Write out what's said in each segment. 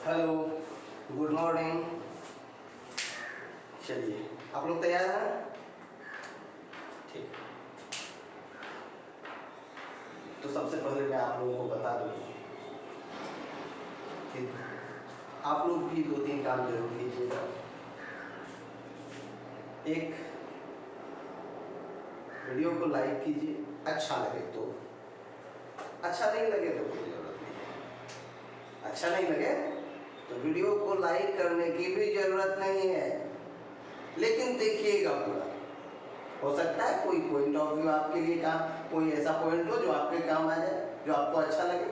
Hello, good morning. चलिए, आप लोग तैयार हैं? ठीक। तो सबसे पहले मैं आप लोगों को बता दूं कि आप लोग भी 2-3 काम जरूर कीजिएगा। एक, वीडियो को लाइक कीजिए, अच्छा लगे तो। अच्छा नहीं लगे तो कोई जरूरत नहीं है। अच्छा नहीं लगे तो वीडियो को लाइक करने की भी जरूरत नहीं है, लेकिन देखिएगा पूरा। हो सकता है कोई पॉइंट ऑफ व्यू आपके लिए कोई ऐसा पॉइंट हो जो आपके काम आ जाए, जो आपको अच्छा लगे।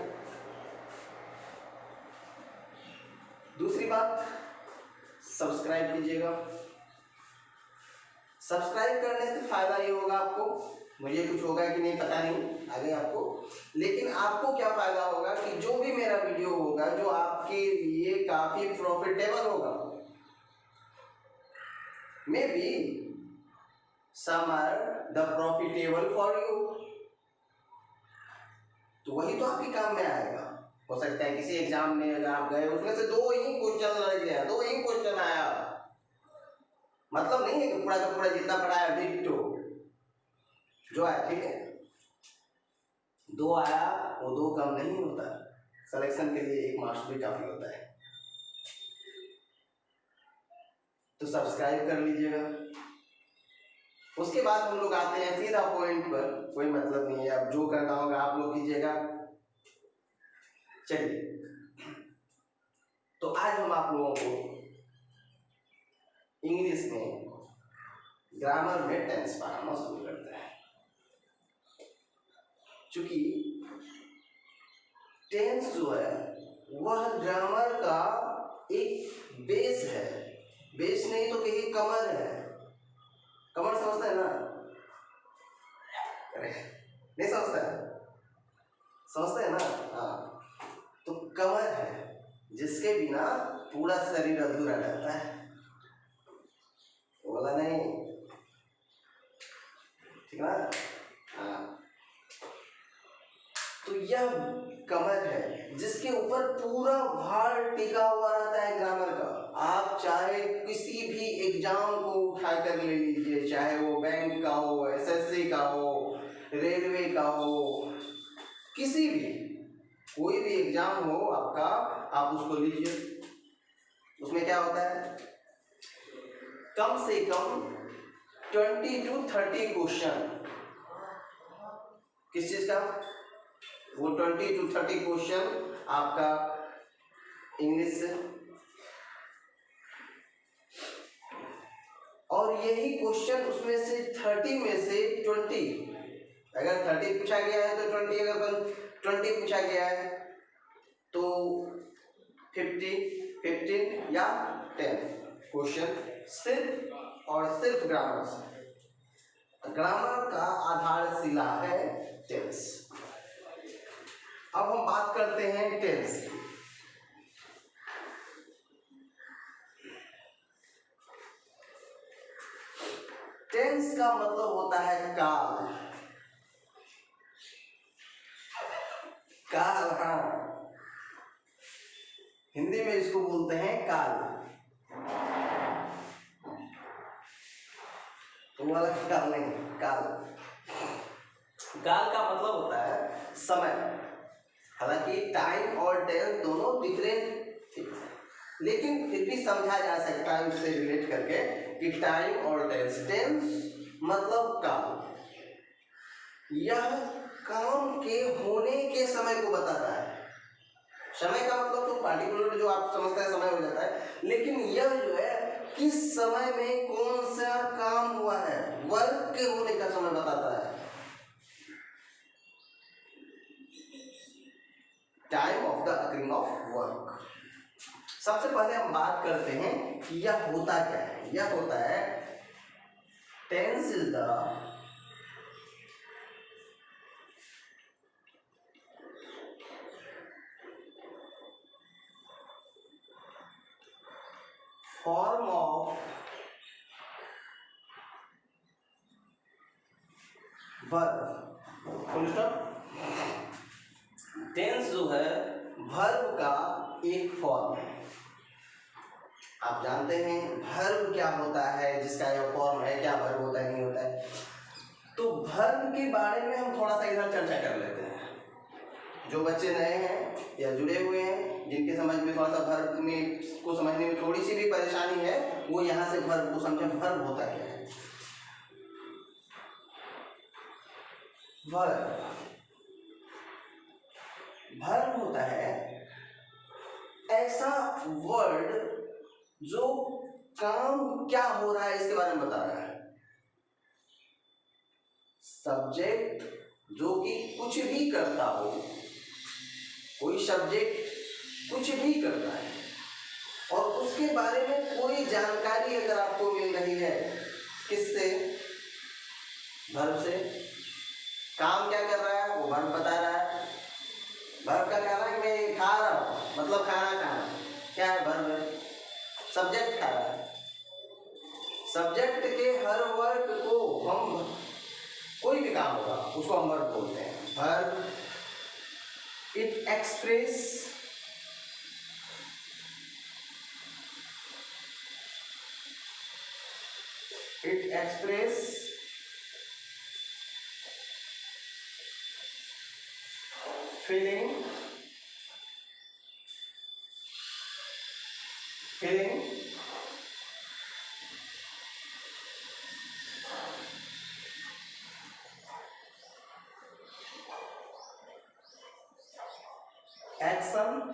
दूसरी बात, सब्सक्राइब कीजिएगा। सब्सक्राइब करने से फायदा ये होगा आपको, मुझे कुछ होगा कि नहीं पता नहीं आगे आपको, लेकिन आपको क्या फायदा होगा कि जो भी मेरा वीडियो होगा जो आपके लिए काफी प्रॉफिटेबल होगा, may be some are the profitable for you, तो वही तो आपके काम में आएगा। हो सकता है किसी एग्जाम में अगर आप गए उसमें से 2 ही क्वेश्चन लग गया, 2 ही क्वेश्चन आया, मतलब नहीं है कि पूरा का पूरा जितना पढ़ाया डिट्टो जो आया, ठीक है, 2 आया, वो 2 कम नहीं होता। सिलेक्शन के लिए 1 मार्क्स भी काफी होता है। तो सब्सक्राइब कर लीजिएगा। उसके बाद हम लोग आते हैं सीधा पॉइंट पर, कोई मतलब नहीं है, अब जो करना होगा आप लोग कीजिएगा। चलिए, तो आज हम आप लोगों को इंग्लिश में ग्रामर में टेंस पढ़ाना शुरू करते हैं। क्योंकि टेंस जो है वह ग्रामर का एक बेस है, बेस नहीं तो कहीं कमर है। कमर समझता है ना? नहीं समझता है? समझता है ना? हाँ, तो कमर है जिसके बिना पूरा शरीर अधूरा रहता है। बोला नहीं? ठीक ना? हाँ, तो यह कमर है जिसके ऊपर पूरा भार टिका हुआ रहता है ग्रामर का। आप चाहे किसी भी एग्जाम को उठा कर ले लीजिए, चाहे वो बैंक का हो, एसएससी का हो, रेलवे का हो, किसी भी कोई भी एग्जाम हो आपका, आप उसको लीजिए। उसमें क्या होता है, कम से कम 20 to 30 क्वेश्चन। किस चीज का? वो 20 to 30 क्वेश्चन आपका इंग्लिश से, और यही क्वेश्चन उसमें से 30 में से 20, अगर 30 पूछा गया है तो 20, अगर 20 पूछा गया है तो 15 या 10 क्वेश्चन सिर्फ और सिर्फ ग्रामर से। ग्रामर का आधारशिला है टेंस। अब हम बात करते हैं टेंस। टेंस का मतलब होता है काल। काल, हाँ, हिंदी में इसको बोलते हैं काल। तो वाला काल नहीं, काल। काल का मतलब होता है समय। हालांकि टाइम और टेंस दोनों डिफरेंट, लेकिन फिर भी समझा जा सकता है उससे रिलेट करके कि टाइम और टेंस। टेंस मतलब काल, यह काम के होने के समय को बताता है। समय का मतलब तो पार्टिकुलर जो आप समझते हैं समय हो जाता है, लेकिन यह जो है किस समय में कौन सा काम हुआ है, वर्क के होने का समय बताता है। Time of the occurring of work. सबसे पहले हम बात करते हैं कि यह होता क्या है। यह होता है, tense is the form of verb. Full stop. Tense जो है वर्ब का एक फॉर्म है। आप जानते हैं वर्ब क्या होता है, जिसका यह फॉर्म है, क्या वर्ब होता है नहीं होता है। तो वर्ब के बारे में हम थोड़ा सा इधर चर्चा कर लेते हैं। जो बच्चे नए हैं या जुड़े हुए हैं, जिनके समझ में थोड़ा सा वर्ब में को समझने में थोड़ी सी भी परेशानी है, वो यहाँ से वर्ब को समझें। वर्ब होता क्या है? वर्ब होता है ऐसा वर्ड जो काम क्या हो रहा है इसके बारे में बता रहा है। सब्जेक्ट जो कि कुछ भी करता हो, कोई सब्जेक्ट कुछ भी करता है और उसके बारे में कोई जानकारी अगर आपको मिल रही है, किससे? वर्ब से। काम क्या कर रहा है वो वर्ब बता रहा है। वर्ब का कहना है कि मैं खा रहा हूँ, मतलब खाना खाना, क्या है? वर्ब है। सब्जेक्ट खा रहा है। सब्जेक्ट के हर वर्ग को हम, कोई भी काम होगा उसको हम वर्ब बोलते हैं। Verb it express feeling action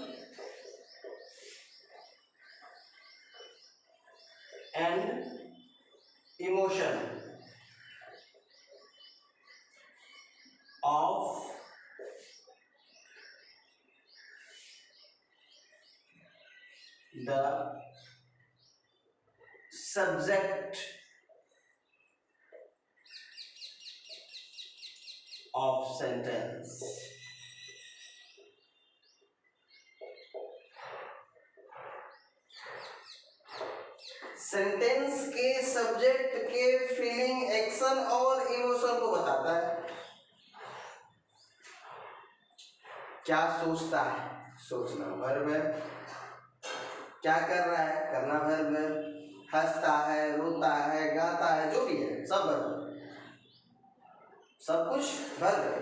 and emotion of the subject of sentence। Sentence के सब्जेक्ट के फीलिंग, एक्शन और इमोशन को बताता है। क्या सोचता है? सोचना वर्ब है। क्या कर रहा है? करना वर्ब है। हंसता है, रोता है, गाता है, जो भी है सब वर्ब, सब कुछ वर्ब है।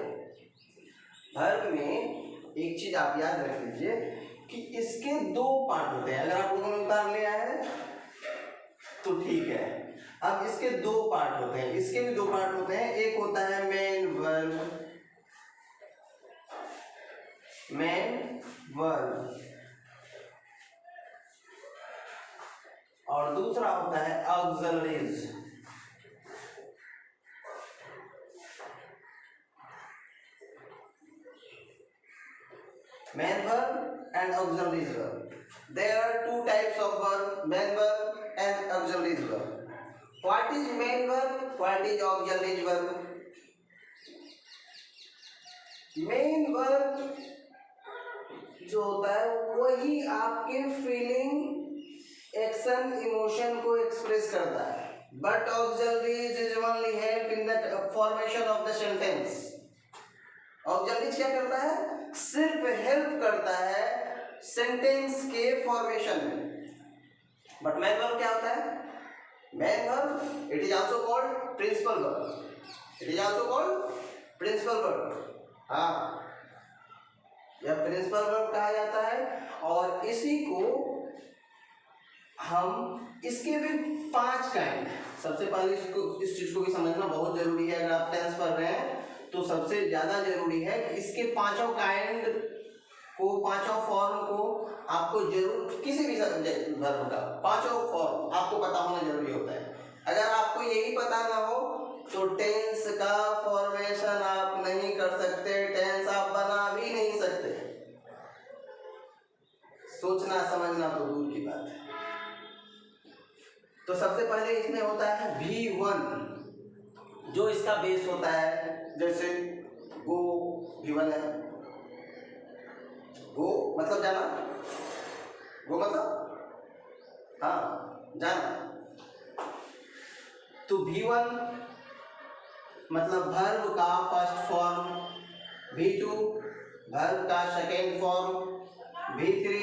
वर्ब में एक चीज आप याद रख लीजिए कि इसके दो पार्ट होते हैं। अगर आप लोगों ने उतार लिया है तो ठीक है। अब इसके दो पार्ट होते हैं, इसके भी दो पार्ट होते हैं। एक होता है मेन वर्ब और दूसरा होता है auxiliaries. Main verb and auxiliaries verb. There are two types of verb, main verb and auxiliary verb. What is main verb? What is auxiliary verb? Main verb जो होता है वही आपके फीलिंग, एक्शन, इमोशन को एक्सप्रेस करता है। But auxiliaries is only help in the formation of the sentence. auxiliaries क्या करता है? सिर्फ हेल्प करता है सेंटेंस के फॉर्मेशन में। बट मेन वर्ब क्या होता है? Main verb it is also called principal verb. It is also called principal verb. हाँ, यह प्रिंसिपल वर्ब कहा जाता है। और इसी को हम, इसके भी 5 काइंड। सबसे पहले इस चीज को भी समझना बहुत जरूरी है। अगर आप टेंस पढ़ रहे हैं तो सबसे ज्यादा जरूरी है कि इसके 5 काइंड को, 5 फॉर्म को आपको जरूर, किसी भी वर्ब का 5 फॉर्म आपको पता होना जरूरी होता है। अगर आपको यही पता ना हो तो टेंस का फॉर्मेशन आप नहीं कर सकते, टेंस आप बना भी नहीं सकते। सोचना समझना तो दूर की बात है। तो सबसे पहले इसमें होता है V1 जो इसका बेस होता है। जैसे गो, V1 है। गो मतलब जाना, गो मतलब हाँ जाना। तो V1 मतलब वर्ब का फर्स्ट फॉर्म, V2 वर्ब का सेकेंड फॉर्म, V3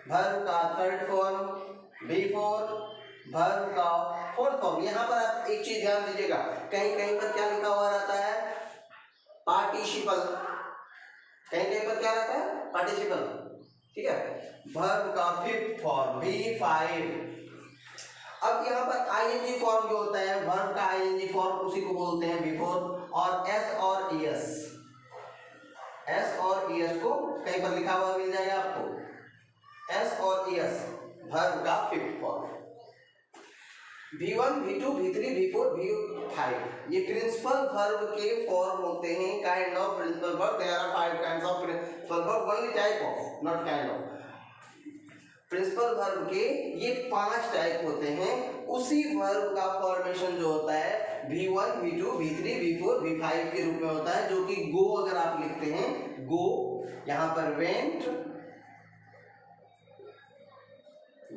वर्ब का थर्ड फॉर्म, बिफोर वर्ब का फोर्थ फॉर्म। यहाँ पर आप एक चीज ध्यान दीजिएगा, कहीं कहीं पर क्या लिखा हुआ रहता है, पार्टिसिपल, कहीं कहीं पर क्या रहता है, पार्टिसिपल, ठीक है। वर्ब का फिफ्थ फॉर्म V5। अब यहाँ पर आईएनजी फॉर्म जो होता है, वर्ब का आईएनजी फॉर्म उसी को बोलते हैं बिफोर। और एस और ईएस, एस और ईएस को कहीं पर लिखा हुआ मिल जाएगा आपको, एस और ईएस वर्ब का fifth form. V1 V2 V3 V4 V5 ये प्रिंसिपल वर्ब के फॉर्म होते हैं। Kind of principal verb, there are 5 kinds of principal verb, only type of, not kind of. Principal verb के ये 5 type होते हैं। उसी वर्ब का फॉर्मेशन जो होता है V1 V2 V3 V4 V5 के रूप में होता है, जो कि गो अगर आप लिखते हैं, गो, यहाँ पर वेंट,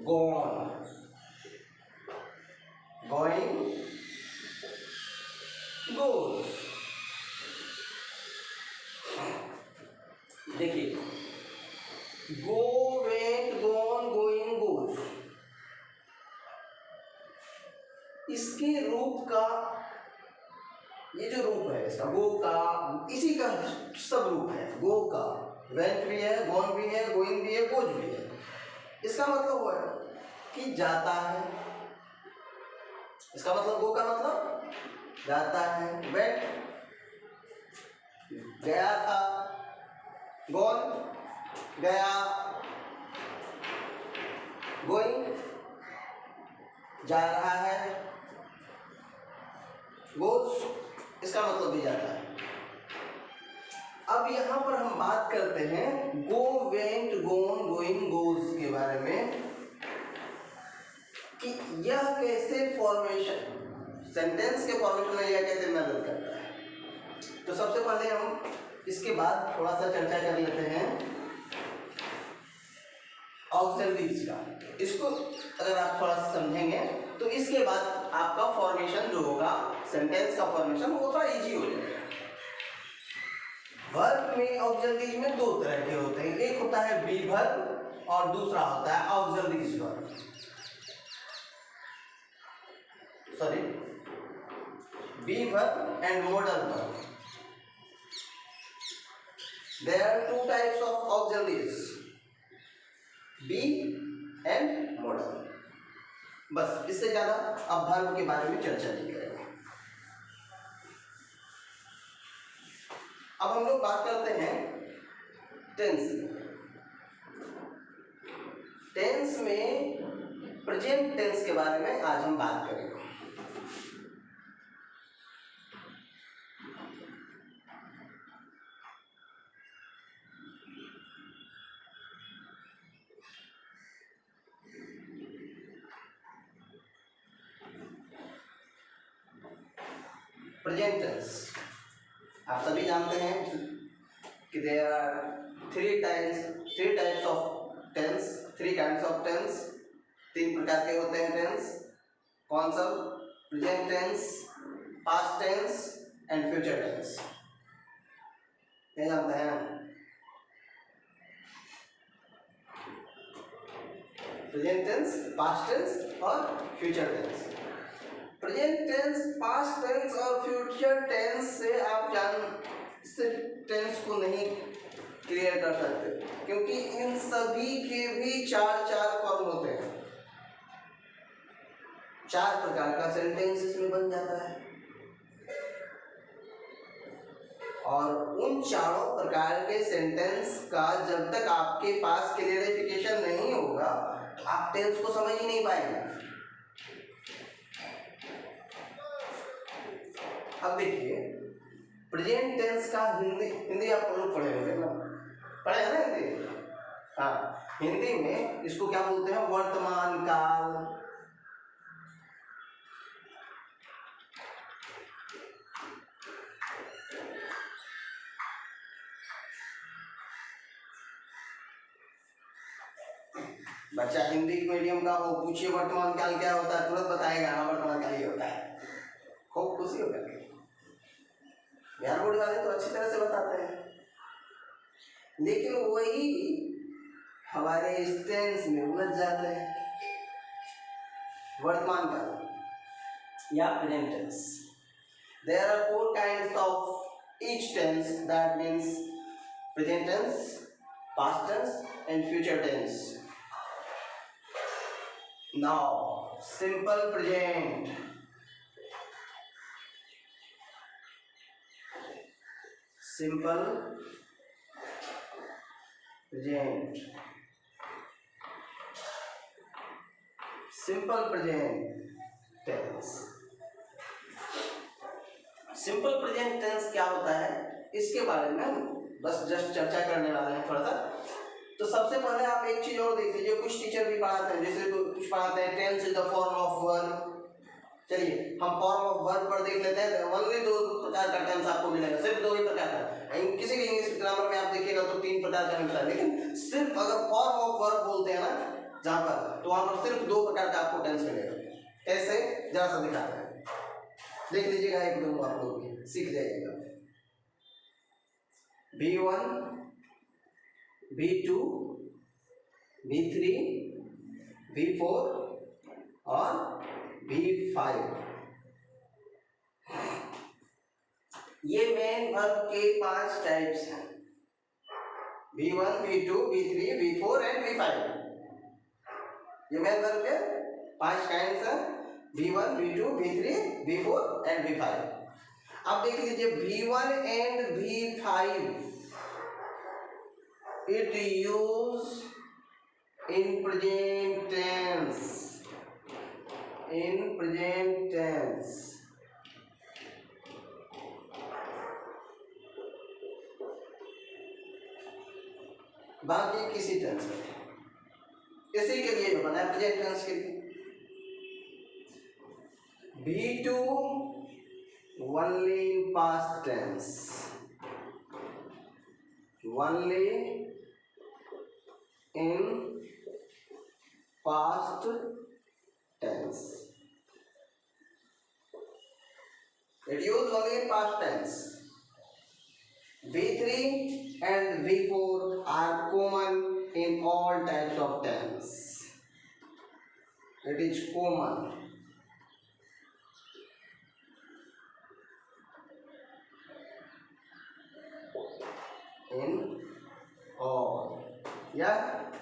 गॉन, गोइंग, गोज। देखिए, गो, वेंट, गॉन, गोइंग, गोज, इसके रूप का, ये जो रूप है इसका, गो का, इसी का सब रूप है। गो का वेंट भी है, गॉन भी है, गोइंग भी है, गोज भी है। इसका मतलब हुआ कि जाता है, इसका मतलब गो का मतलब जाता है, वेंट गया था, गॉन गया, गोइंग जा रहा है, गोज इसका मतलब भी जाता है। अब यहां पर हम बात करते हैं गो, वेंट, गोन, गोइंग, गोज के बारे में, कि यह कैसे फॉर्मेशन, सेंटेंस के फॉर्मेशन में यह कैसे मदद करता है। तो सबसे पहले हम इसके बाद थोड़ा सा चर्चा कर लेते हैं ऑक्सिलरीज का। इसको अगर आप थोड़ा सा समझेंगे तो इसके बाद आपका फॉर्मेशन जो होगा, सेंटेंस का फॉर्मेशन, वो थोड़ा इजी हो जाएगा। वर्ब में ऑक्सिलरीज में 2 तरह के होते हैं, एक होता है बी वर्ब और दूसरा होता है auxiliaries verb, sorry, be verb and modal verb. There are 2 types of auxiliaries, be and modal। बस इससे ज्यादा अब वर्ब के बारे में चर्चा नहीं करेंगे। अब हम लोग बात करते हैं टेंस में। टेंस में प्रेजेंट टेंस के बारे में आज हम बात करेंगे। प्रेजेंट टेंस आप सभी जानते हैं कि there are 3 types of tense, 3 kinds of tense, 3 प्रकार के होते हैं टेंस। कौन सा? Present tense, past tense and future tense. ये जानते हैं? प्रेजेंट टेंस, पास्ट टेंस और future tense. Present tense, past tense और फ्यूचर टेंस से आप टेंस को नहीं क्लियर कर सकते, क्योंकि इन सभी के भी 4 फॉर्म होते हैं। 4 प्रकार का सेंटेंस इसमें बन जाता है, और उन 4 प्रकार के सेंटेंस का जब तक आपके पास क्लियरिफिकेशन नहीं होगा तो आप टेंस को समझ ही नहीं पाएंगे। अब देखिए, प्रेजेंट टेंस का हिंदी आप लोग पढ़े होंगे ना, पढ़े हैं ना हिंदी? हाँ, हिंदी में इसको क्या बोलते हैं? वर्तमान काल। बच्चा हिंदी मीडियम का हो, पूछिए वर्तमान काल क्या होता है, तुरंत बताएगा हाँ वर्तमान काल ये होता है, खूब खुशी होगा। बिहार बोर्ड वाले तो अच्छी तरह से बताते हैं, लेकिन वही हमारे टेंस में उलझ जाते हैं। वर्तमान काल या present tense. There are 4 kinds of each tense, that means present tense, past tense and future tense. Now simple present. Simple present. Simple present tense. Simple present tense क्या होता है इसके बारे में बस जस्ट चर्चा करने वाले हैं थोड़ा सा. तो सबसे पहले आप एक चीज और देख लीजिए, कुछ टीचर भी पढ़ाते हैं, जैसे कुछ पढ़ाते हैं tense is the form of verb. चलिए हम फॉर्म ऑफ वर्ब पर देख लेते हैं. ओनली 2 प्रकार का टेंस आपको मिलेगा, सिर्फ 2 ही प्रकार का. किसी भी इंग्लिश ग्रामर में आप देखिएगा तो 3 प्रकार का मिलता है, लेकिन सिर्फ अगर फॉर्म ऑफ वर्ब बोलते हैं ना जहाँ पर, तो वहाँ पर सिर्फ 2 प्रकार का आपको टेंस मिलेगा. कैसे, जरा सा दिखाते हैं, देख लीजिएगा, एक दो आप लोग भी सीख जाइएगा. V1, V2, V3, V4 और V5. ये मेन वर्ब के 5 टाइप्स हैं. V1, V2, V3, V4 and V5. ये मेन वर्ब के 5 काइंड्स हैं. V1, V2, V3, V4 and V5. अब देख लीजिए V1 and V5 it used in present tense. In present tense. बाकी किसी टेंस में, इसी के लिए जो बना है प्रेजेंट टेंस के लिए. V2 only in past tense, only in past tense. It used only in past tense. V3 and V4 are common in all types of tense. It is common. इन और या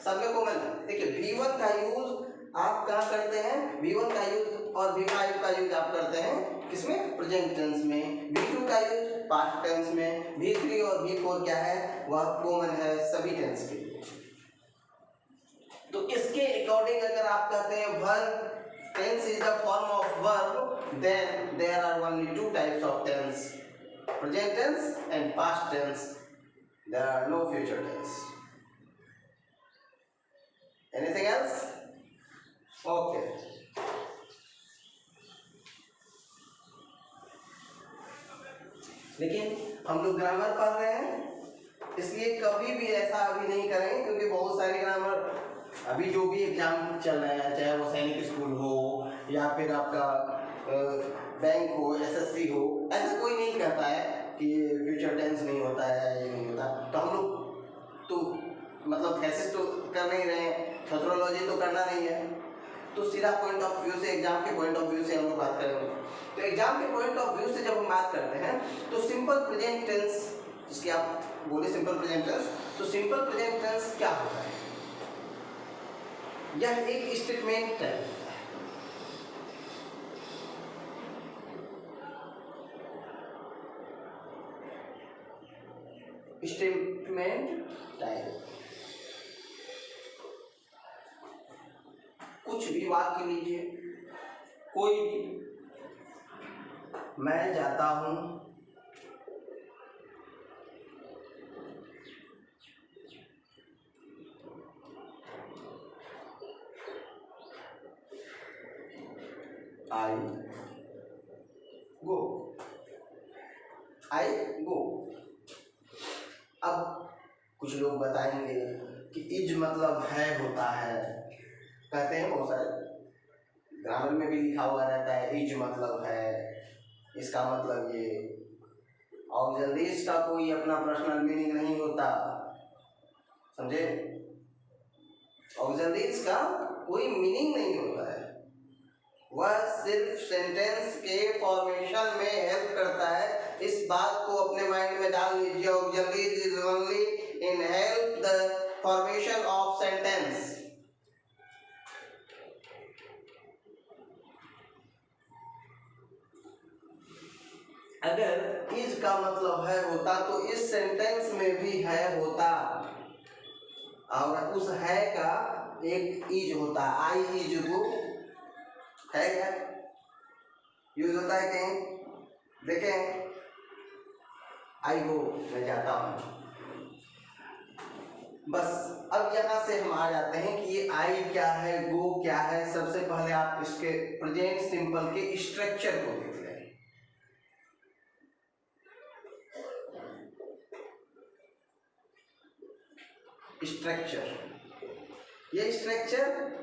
सब में कॉमन है. देखिए V1 का use आप कहाँ करते हैं, V1 का यूज और V5 का यूज आप करते हैं किसमें, प्रेजेंट टेंस में. V2 का यूज पास्ट टेंस में. V3 और V4 क्या है, वह कॉमन है सभी टेंस के लिए. तो इसके अकॉर्डिंग अगर आप कहते हैं verb tense is the form of verb, then there are only 2 types of tense, present tense and past tense. There are no future tense. Anything else? Okay. लेकिन हम लोग ग्रामर पढ़ रहे हैं, इसलिए कभी भी ऐसा अभी नहीं करेंगे, क्योंकि बहुत सारे ग्रामर अभी जो भी एग्जाम चल रहे हैं, चाहे वो सैनिक स्कूल हो या फिर आपका बैंक हो, SSC हो, ऐसा कोई नहीं कहता है कि फ्यूचर टेंस नहीं होता है, ये नहीं होता. तो हम लोग तो मतलब थेसिस तो कर नहीं रहे हैं, मेथोडोलॉजी तो करना नहीं है, तो सीधा पॉइंट ऑफ व्यू से, एग्जाम के पॉइंट ऑफ व्यू से हम लोग बात करेंगे. तो एग्जाम के पॉइंट ऑफ व्यू से जब हम बात करते हैं तो सिंपल प्रेजेंट टेंस, जिसकी आप बोले सिंपल प्रेजेंट टेंस, तो सिंपल प्रेजेंट टेंस क्या होता है, यह एक स्टेटमेंट है. Statement type. कुछ भी वाक्य लीजिए, कोई भी, मैं जाता हूं, आई गो, आई गो. अब कुछ लोग बताएंगे कि इज मतलब है होता है, कहते हैं, बहुत सारे ग्रामर में भी लिखा हुआ रहता है इज मतलब है, इसका मतलब ये. ऑक्सिलरीज का कोई अपना पर्सनल मीनिंग नहीं होता, समझे. ऑक्सिलरीज का कोई मीनिंग नहीं होता है. वह सिर्फ सेंटेंस के फॉर्मेशन में हेल्प करता है। इस बात को अपने माइंड में डाल लीजिए। Auxiliary is only in help the formation of sentence. अगर इज का मतलब है होता तो इस सेंटेंस में भी है होता, और उस है का एक इज होता। आई इज गो है क्या यूज होता है कहीं देखें? आई गो मैं जाता हूँ। बस अब यहाँ से हम आ जाते हैं कि ये आई क्या है, गो क्या है। सबसे पहले आप इसके प्रेजेंट सिंपल के स्ट्रक्चर को देख लें। स्ट्रक्चर, ये स्ट्रक्चर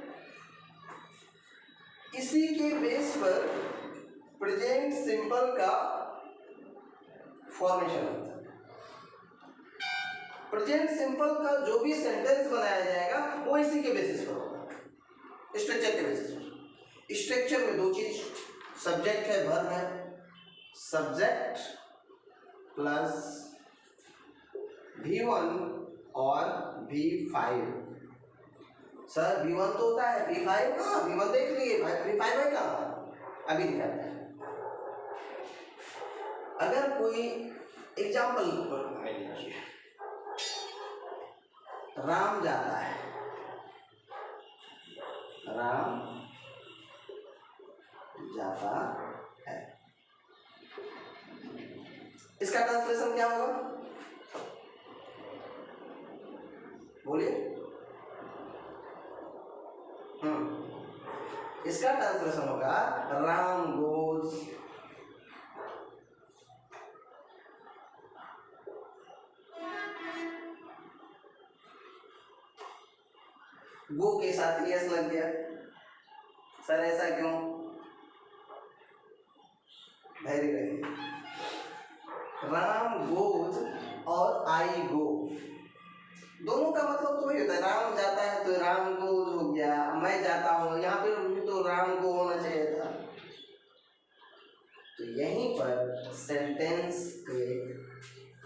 इसी के बेस पर प्रेजेंट सिंपल का फॉर्मेशन होता है। प्रेजेंट सिंपल का जो भी सेंटेंस बनाया जाएगा वो इसी के बेसिस पर होगा, स्ट्रक्चर के बेसिस पर। स्ट्रक्चर में दो चीज, सब्जेक्ट है, वर्ब है। सब्जेक्ट प्लस V1 और V5। सर V1 तो होता है, V5 हाँ V1 देख लिए, V5 है कहाँ अभी निकालते हैं। अगर कोई एग्जाम्पल पर लीजिए, राम जाता है, राम जाता है, इसका ट्रांसलेशन क्या होगा बोलिए? इसका ट्रांसलेशन होगा राम गोज। गो के साथ यस लग गया। सर ऐसा क्यों? धैर्य रखिए। राम गोज और आई गो दोनों का मतलब तो वही होता है। राम जाता है तो राम गोज हो गया, मैं जाता हूँ यहाँ पे तो राम गो होना चाहिए था। तो यहीं पर सेंटेंस के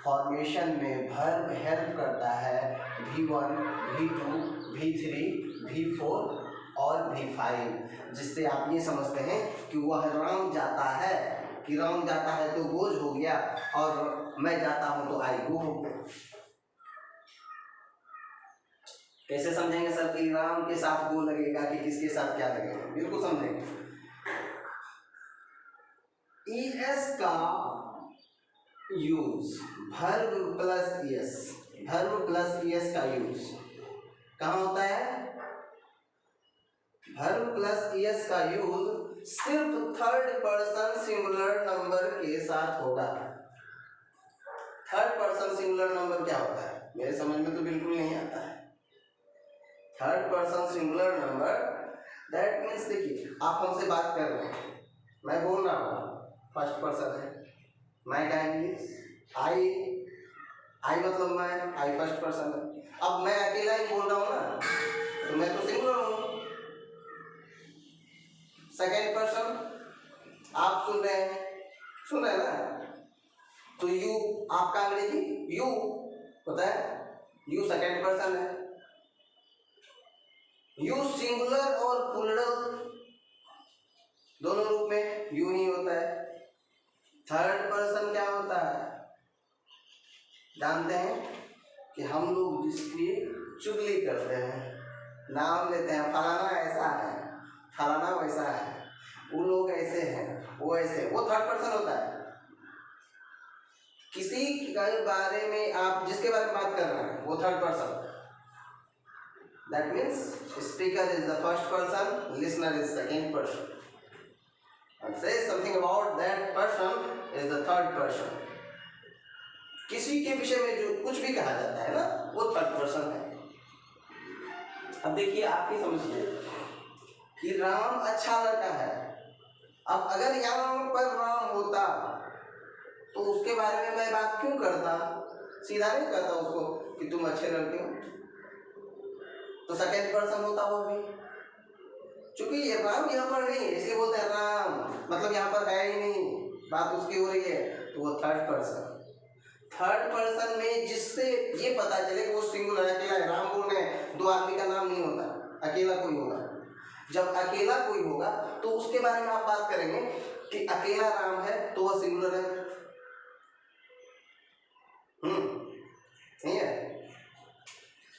फॉर्मेशन में वर्ब हेल्प करता है। V1, V2, V3, V4 और V5, जिससे आप ये समझते हैं कि वह राम जाता है, कि राम जाता है तो गोज हो गया, और मैं जाता हूं तो आई गो हो गया। कैसे समझेंगे सर कि राम के साथ गो लगेगा कि किसके साथ क्या लगेगा? बिल्कुल समझेंगे। ES का use verb plus ES, verb plus ES का यूज कहाँ होता है? वर्ब प्लस ES का यूज सिर्फ थर्ड पर्सन सिंगुलर नंबर के साथ होगा। थर्ड पर्सन सिंगुलर नंबर क्या होता है? मेरे समझ में तो बिल्कुल नहीं आता है। Third person singular number that means, देखिए आप हमसे बात कर रहे हैं, मैं बोल रहा हूँ, फर्स्ट पर्सन है, मैं का इंग्लिश आई मतलब मैं, आई फर्स्ट पर्सन है। अब मैं अकेला ही बोल रहा हूँ ना, तो मैं तो सिंगुलर हूँ। सेकेंड पर्सन आप सुन रहे हैं ना, तो यू आपका अंग्रेजी यू होता है, यू सेकेंड पर्सन है। यू सिंगुलर और प्लूरल दोनों रूप में यू ही होता है। थर्ड पर्सन क्या होता है? जानते हैं कि हम लोग जिसकी चुगली करते हैं, नाम लेते हैं, फलाना ऐसा है, फलाना वैसा है, वो लोग ऐसे हैं, वो ऐसे, वो थर्ड पर्सन होता है। किसी के बारे में आप जिसके बारे में बात कर रहे हैं वो third person. That means speaker is the first person, listener is second person, and say something about that person is the third person. किसी के विषय में जो कुछ भी कहा जाता है ना, वो थर्ड पर्सन है। अब देखिए आप ही समझिए कि राम अच्छा लड़का है। अब अगर यहाँ पर राम होता तो उसके बारे में मैं बात क्यों करता? सीधा नहीं कहता उसको कि तुम अच्छे लड़के हो। तो सेकेंड पर्सन होता वो भी, चूंकि ये राम यहाँ पर नहीं है इसलिए बोलते हैं राम, मतलब यहाँ पर है ही नहीं, बात उसकी हो रही है, तो वो थर्ड पर्सन। थर्ड पर्सन में जिससे ये पता चले कि वो सिंगुलर अकेला है। राम कौन है? दो आदमी का नाम नहीं होता, अकेला कोई होगा। जब अकेला कोई होगा तो उसके बारे में आप बात करेंगे कि अकेला राम है तो वह सिंगुलर है। नहीं है,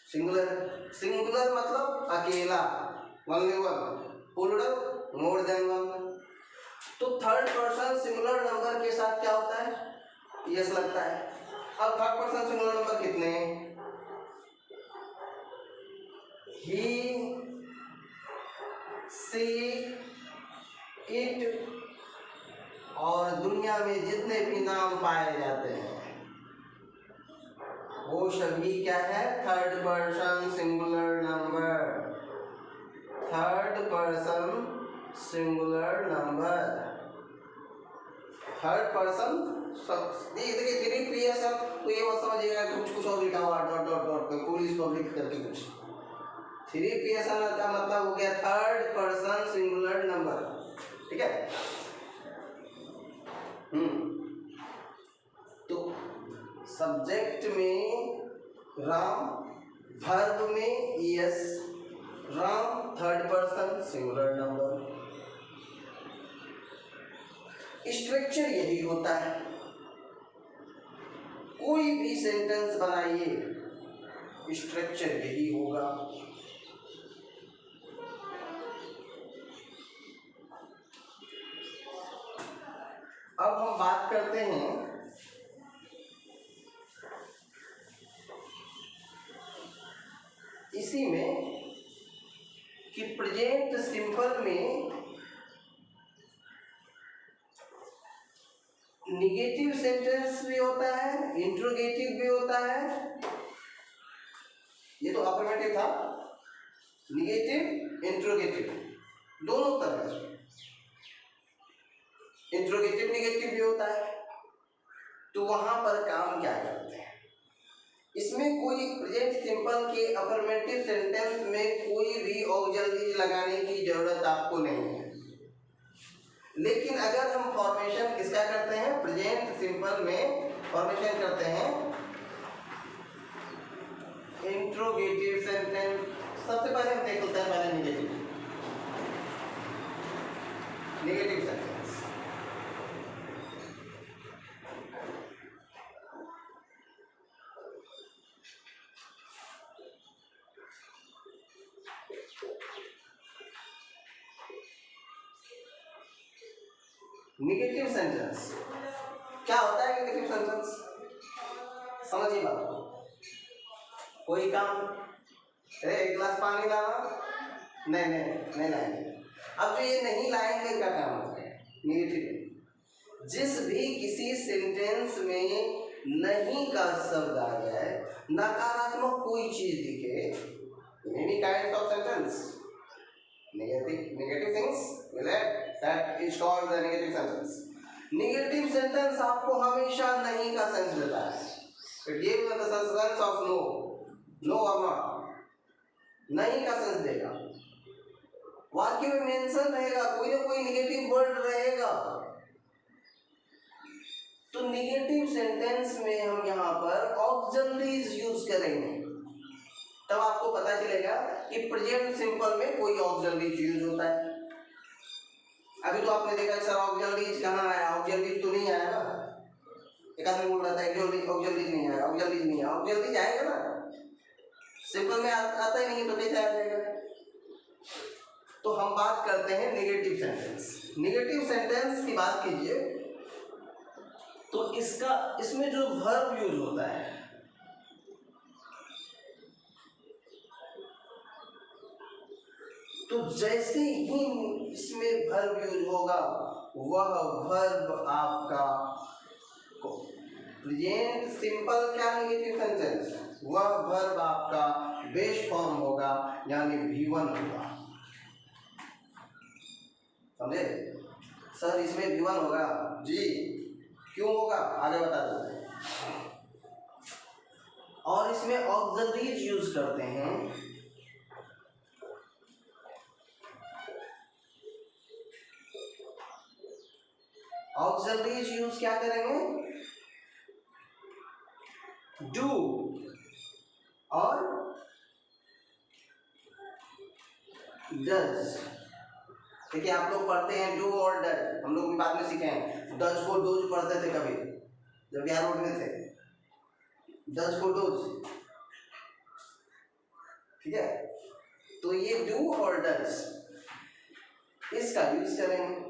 सिंगुलर। सिंगुलर मतलब अकेला, only one, plural more than one. तो थर्ड पर्सन सिंगुलर नंबर के साथ क्या होता है? यस लगता है। अब थर्ड पर्सन सिंगुलर नंबर कितने हैं? ही, सी, इट और दुनिया में जितने भी नाम पाए जाते हैं वो सभी क्या है? Third person singular number. Third person singular number. Third person देखिए 3PS तो ये मत समझिएगा कुछ और लिखा हुआ dot dot dot police public करके कुछ। 3PS का मतलब हो गया थर्ड पर्सन सिंगुलर नंबर, ठीक है। तो सब्जेक्ट में राम, वर्ब में yes, Ram third person singular number. Structure यही होता है। कोई भी सेंटेंस बनाइए स्ट्रक्चर यही होगा। अब हम बात करते हैं इसी में कि प्रेजेंट सिंपल में निगेटिव सेंटेंस भी होता है, इंट्रोगेटिव भी होता है। ये तो अफर्मेटिव था, निगेटिव इंट्रोगेटिव दोनों तरह। इंट्रोगेटिव निगेटिव भी होता है। तो वहां पर काम क्या करते हैं? इसमें कोई प्रेजेंट सिंपल के अफर्मेटिव सेंटेंस में कोई भी ऑक्सिलरी लगाने की जरूरत आपको नहीं है। लेकिन अगर हम फॉर्मेशन किसका करते हैं? प्रेजेंट सिंपल में फॉर्मेशन करते हैं इंट्रोगेटिव सेंटेंस। सबसे पहले हम देख लेते हैं पहले निगेटिव सेंटेंस। निगेटिव सेंटेंस क्या होता है? निगेटिव सेंटेंस समझिए बात को। कोई काम, एक गिलास पानी लाना, नहीं लाएंगे। अब जो ये नहीं लाएंगे क्या काम होता है? निगेटिव। जिस भी किसी सेंटेंस में नहीं का शब्द आ जाए, नकारात्मक कोई चीज दिखे, any kind of sentence negative things will add, that is called the negative sentence. Negative sentence आपको हमेशा नहीं का सेंस देता है। It gives the sense of no or not, नहीं का सेंस देगा। वाक्य में मेंशन रहेगा, कोई ना कोई नेगेटिव वर्ड रहेगा। तो नेगेटिव सेंटेंस में हम यहाँ पर ऑक्सिलरीज यूज करेंगे, तब आपको पता चलेगा कि प्रेजेंट सिंपल में कोई ऑक्सिलरीज यूज होता है। अभी तो आपने देखा सर ऑक्सिलरीज कहाँ आया? ऑक्सिलरीज तो नहीं आया ना। एक आदमी बोल रहा था ऑक्सिलरीज नहीं आया, ऑक्सिलरीज आएगा ना। सिंपल में आता ही नहीं तो कैसे आ जाएगा? तो हम बात करते हैं नेगेटिव सेंटेंस। नेगेटिव सेंटेंस की बात कीजिए तो इसमें जो वर्ब यूज होता है, तो जैसे ही इसमें वर्ब यूज होगा वह वर्ब आपका प्रेजेंट सिंपल क्या नेगेटिव सेंटेंस, वह वर्ब आपका बेस फॉर्म होगा, यानी V1 होगा। समझे सर? इसमें V1 होगा जी, क्यों होगा आगे बता देते हैं। और इसमें ऑक्सिलरीज यूज करते हैं ऑक्सिलरीज यूज क्या करेंगे, डू और डज। देखिए आप लोग पढ़ते हैं डू और डज, हम लोग भी बाद में सीखे हैं। डज को डूज पढ़ते थे कभी जब बिहार बोर्ड में थे, डज को डूज, ठीक है। तो ये डू और डज इसका यूज करेंगे,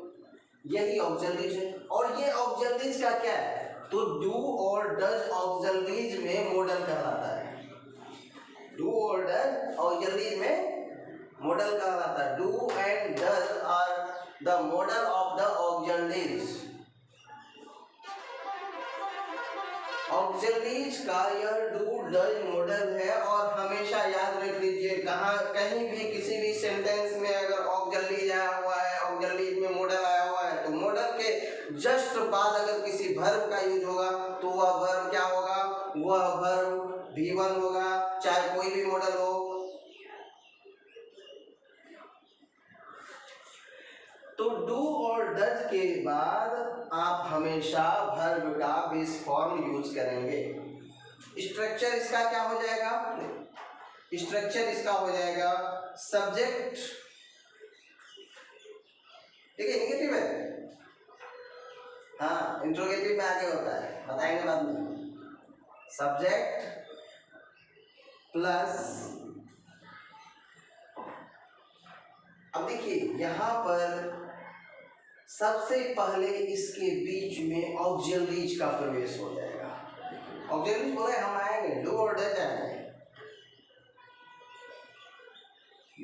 यही ऑक्सिलरीज है। और ये ऑक्सिलरीज का क्या है, तो डू और डज ऑक्सिलरीज में मॉडल कहलाता है। डू और डज ऑक्सिलरीज में मॉडल कहलाता है। Do and does are the modal of the auxiliaries. Auxiliaries का यह डू डज मॉडल है। और हमेशा याद रख लीजिए, कहाँ कहीं भी किसी भी सेंटेंस में अगर ऑक्सिलरीज आया हुआ है, ऑक्सिलरीज में मॉडल आया हुआ है, तो मॉडल के जस्ट बाद अगर किसी वर्ब का यूज होगा तो वह वर्ब क्या होगा, वह वर्ब V1 होगा, चाहे कोई भी मॉडल हो। तो डू और डज के बाद आप हमेशा वर्ब का बेस फॉर्म यूज करेंगे। स्ट्रक्चर इसका क्या हो जाएगा, स्ट्रक्चर इसका हो जाएगा सब्जेक्ट, ठीक है, निगेटिव है, हाँ इंट्रोगेटिव में आगे होता है, बताएंगे बाद में। सब्जेक्ट प्लस, अब देखिए यहाँ पर सबसे पहले इसके बीच में ऑक्सिलरीज का प्रवेश हो जाएगा। ऑक्सिलरीज बोले हम आएंगे, डू और डज आएंगे,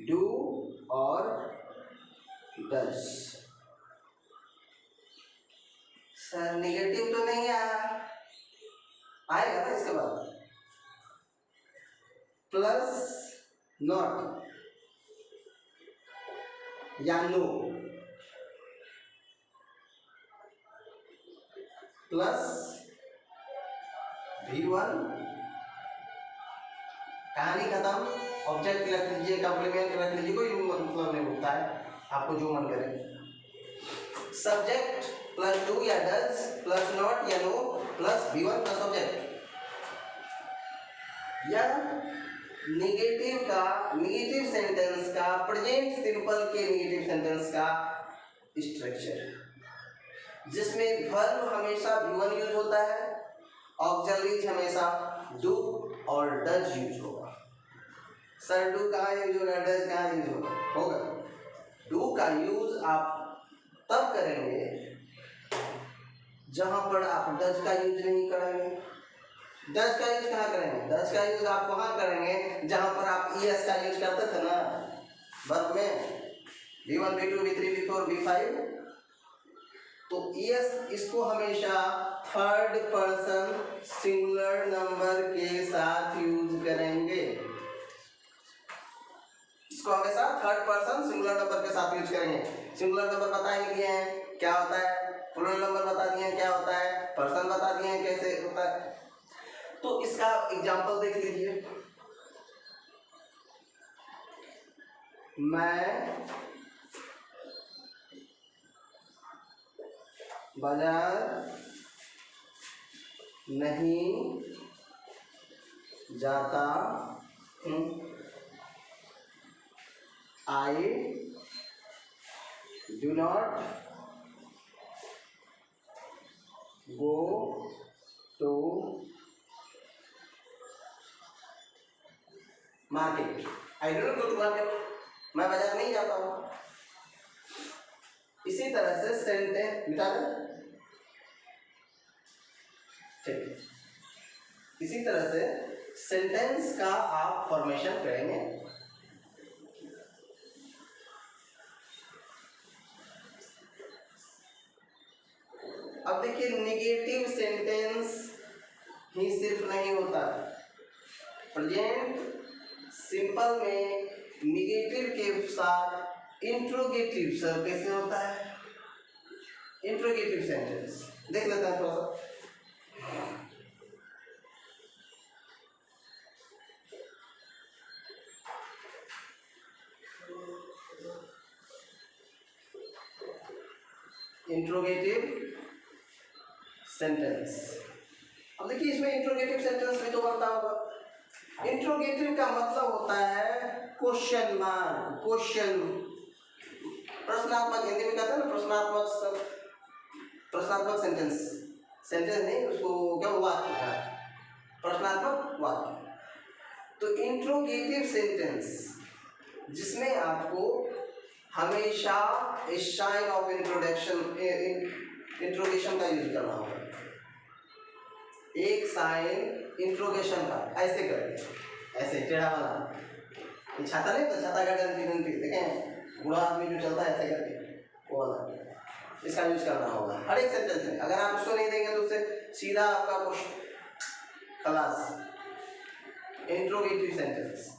डू और डज। सर निगेटिव तो नहीं आया, आएगा ना इसके बाद, प्लस नॉट या नो, प्लस V1, कहानी खत्म। ऑब्जेक्ट रख लीजिए, कॉम्प्लीमेंट रख लीजिए, कोई मतलब नहीं होता है, आपको जो मन करे। सब्जेक्ट प्लस डू या डज प्लस नॉट या no plus V1 plus object. यह निगेटिव का, निगेटिव सेंटेंस का, प्रेजेंट सिंपल के निगेटिव सेंटेंस का स्ट्रक्चर है, जिसमें वर्ब हमेशा V1 यूज होता है, ऑक्सिलरीज हमेशा डू और डज यूज होगा। सर डू कहाँ यूज होगा, डज कहाँ यूज होगा? डू का यूज आप तब करेंगे जहां पर आप डज का यूज नहीं करेंगे। डज का यूज कहाँ करेंगे, डज का यूज आप वहां करेंगे जहां पर आप ES का यूज करते थे ना वर्ब में, V1 V2 V3 V4 V5। तो ES इसको हमेशा थर्ड पर्सन सिंगुलर नंबर के साथ यूज करेंगे। इसको हमेशा थर्ड पर्सन सिंगुलर नंबर के साथ यूज करेंगे। सिंगुलर नंबर बता ही दिए हैं क्या होता है, प्लूरल नंबर बता दिए हैं क्या होता है, पर्सन बता दिए हैं कैसे होता है। तो इसका एग्जांपल देख लीजिए, मैं बाजार नहीं जाता हूँ, I do not go to market। I do not go to market, मैं बाजार नहीं जाता हूँ। इसी तरह से सेंटेंस मिटा दें, ठीक। इसी तरह से सेंटेंस का आप फॉर्मेशन करेंगे। अब देखिए निगेटिव सेंटेंस ही सिर्फ नहीं होता, प्रेजेंट सिंपल में निगेटिव के साथ इंट्रोगेटिव सर कैसे होता है, इंट्रोगेटिव सेंटेंस देख लेते हैं थोड़ा सा। Interrogative sentence. अब देखिए इसमें इंट्रोगेटिव सेंटेंस भी तो बनता होगा। इंट्रोगेटिव का मतलब होता है क्वेश्चन मार्क, क्वेश्चन, प्रश्नात्मक, हिंदी में कहते हैं ना प्रश्नात्मक सेंटेंस, सेंटेंस नहीं उसको क्या, वाक्य, प्रश्नात्मक वाक्य। तो इंट्रोगेटिव सेंटेंस जिसमें आपको हमेशा साइन ऑफ इंट्रोडक्शन, इंट्रोगेशन का यूज करना होगा। एक साइन इंट्रोगेशन का ऐसे करके, ऐसे टेढ़ा वाला, ये छाता नहीं तो छाता का घंटी देखें, बूढ़ा आदमी जो चलता है ऐसे करके, वो वाला, इसका यूज करना होगा हर एक सेंटेंस में। अगर आप उसको नहीं देंगे तो उससे सीधा आपका क्वेश्चन खलास। इंट्रोगेटिव सेंटेंस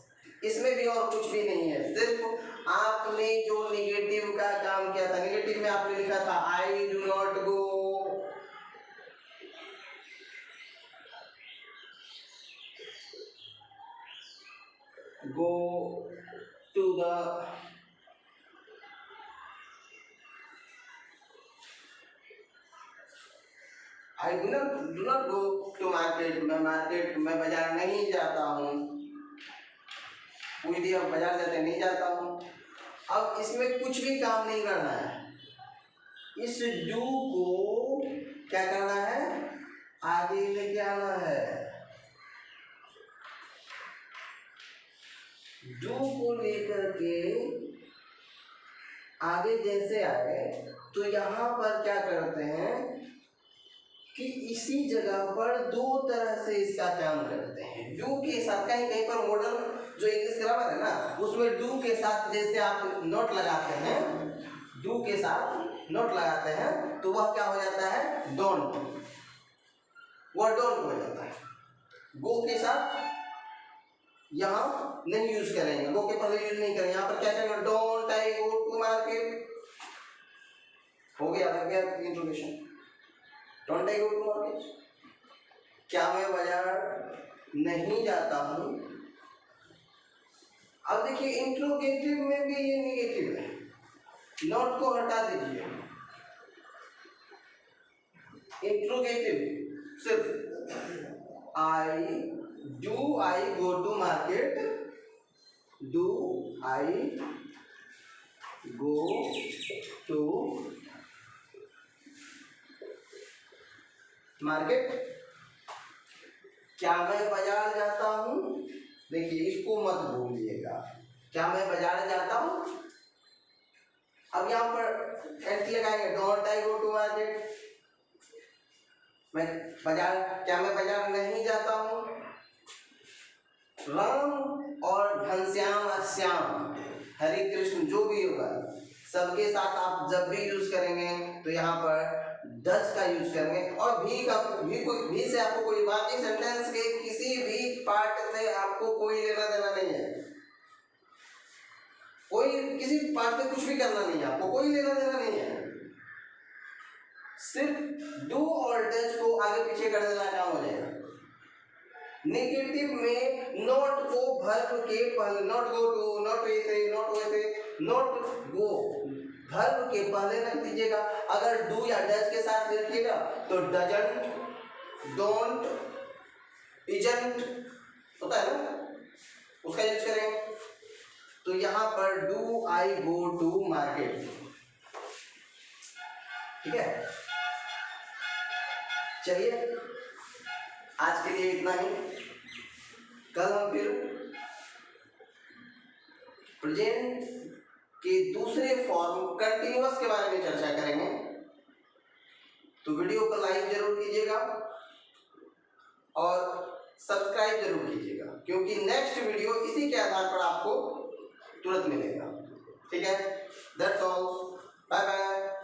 इसमें भी और कुछ भी नहीं है, सिर्फ आपने जो निगेटिव का काम किया था, निगेटिव में आपने लिखा था I do not go, go to the I do not go to market, मैं बाजार नहीं जाता हूँ, पूछ दिया बाजार जाते नहीं जाता हूँ। अब इसमें कुछ भी काम नहीं करना है, इस डू को क्या करना है, आगे लेके आना है। डू को लेकर के आगे जैसे आए तो यहाँ पर क्या करते हैं कि इसी जगह पर दो तरह से इसका काम करते हैं। डू के साथ कहीं कहीं पर मॉडल जो इंग्लिश ग्रामर है ना, उसमें डू के साथ जैसे आप नोट लगाते हैं, डू के साथ नोट लगाते हैं तो वह क्या हो जाता है, डोंट, वह डोंट हो जाता है। गो के साथ यहाँ नहीं यूज करेंगे, गो के पहले यूज नहीं करेंगे, यहाँ पर क्या करेंगे, don't I go to market, हो गया, लग गया interrogation. Don't I go to market, क्या मैं बाजार नहीं जाता हूँ। अब देखिए इंट्रोगेटिव में भी ये निगेटिव है, नॉट को हटा दीजिए। इंट्रोगेटिव सिर्फ I go to market, do I go to market, क्या मैं बाजार जाता हूँ। देखिए इसको मत भूलिएगा, क्या मैं बाजार जाता हूँ। अब यहाँ पर एंटी लगाएंगे, don't I go to market, मैं बाजार, क्या मैं बाजार नहीं जाता हूँ। राम और घनश्याम, श्याम, हरे कृष्ण, जो भी होगा सबके साथ आप जब भी यूज करेंगे तो यहाँ पर डच का यूज करेंगे। और भी से आपको कोई बात नहीं, सेंटेंस के किसी भी पार्ट से आपको कोई लेना देना नहीं है, कोई किसी पार्ट में कुछ भी करना नहीं है, आपको कोई लेना देना नहीं है, सिर्फ डू और डच को आगे पीछे कर देना काम हो जाएगा। नेगेटिव में नॉट को वर्ब के पहले, नॉट गो टू, नॉट वैसे, नॉट वैसे, नॉट गो वर्ब के पहले रख दीजिएगा। अगर डू या डज के साथ लिखिएगा तो डजंट, डोंट, इजंट होता है ना, उसका यूज करेंगे। तो यहाँ पर do I go to market, ठीक है। चलिए आज के लिए इतना ही, कल हम फिर प्रेजेंट के दूसरे फॉर्म कंटिन्यूअस के बारे में चर्चा करेंगे। तो वीडियो को लाइक जरूर कीजिएगा और सब्सक्राइब जरूर कीजिएगा, क्योंकि नेक्स्ट वीडियो इसी के आधार पर आपको तुरंत मिलेगा, ठीक है। That's all, bye bye.